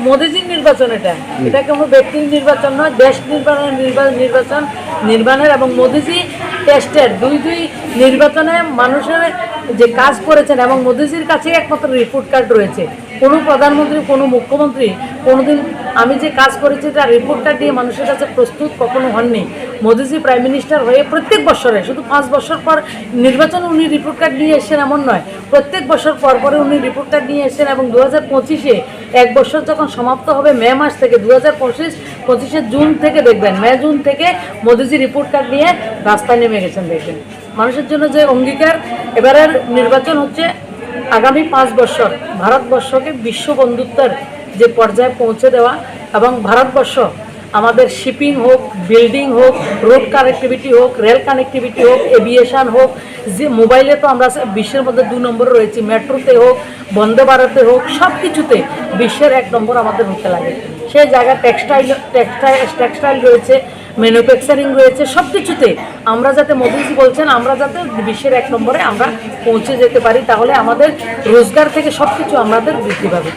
মোদিজির নির্বাচন, এটা কোনো ব্যক্তির নির্বাচন নয়, দেশ নির্বাচনের এবং মোদিজি টেস্টের দুই নির্বাচনে মানুষের যে কাজ করেছেন এবং মোদিজির কাছে একমাত্র রিপোর্ট কার্ড রয়েছে। কোনো প্রধানমন্ত্রী, কোনো মুখ্যমন্ত্রী কোনোদিন আমি যে কাজ করেছি তার রিপোর্ট কার্ড দিয়ে মানুষের কাছে প্রস্তুত কখনো হননি। মোদিজি প্রাইম মিনিস্টার হয়ে প্রত্যেক বছরে, শুধু 5 বছর পর নির্বাচনে উনি রিপোর্ট কার্ড নিয়ে এসেছেন এমন নয়, প্রত্যেক বছর পরে উনি রিপোর্ট কার্ড নিয়ে এসেছেন। এবং 2025-এ 1 বছর যখন সমাপ্ত হবে মে মাস থেকে, 2025-এর জুন থেকে দেখবেন, জুন থেকে মোদিজি রিপোর্ট কার্ড নিয়ে রাস্তায় নেমে গেছেন। দেখবেন মানুষের জন্য যে অঙ্গীকার। এবারের নির্বাচন হচ্ছে আগামী 5 বছর ভারতবর্ষকে বিশ্ব বন্ধুত্বের যে পর্যায়ে পৌঁছে দেওয়া, এবং ভারতবর্ষ আমাদের শিপিং হোক, বিল্ডিং হোক, রোড কানেক্টিভিটি হোক, রেল কানেক্টিভিটি হোক, এভিয়েশন হোক, যে মোবাইলে তো আমরা বিশ্বের মধ্যে 2 নম্বরে রয়েছি, মেট্রোতে হোক, বন্দে ভারতে হোক, সব কিছুতে বিশ্বের 1 নম্বর আমাদের হতে লাগে। সেই জায়গায় টেক্সটাইল রয়েছে, ম্যানুফ্যাকচারিং রয়েছে, সব কিছুতে আমরা যাতে, মোদিজি বলছেন আমরা যাতে বিশ্বের 1 নম্বরে আমরা পৌঁছে যেতে পারি, তাহলে আমাদের রোজগার থেকে সব কিছু আমাদের বৃদ্ধি পাবে।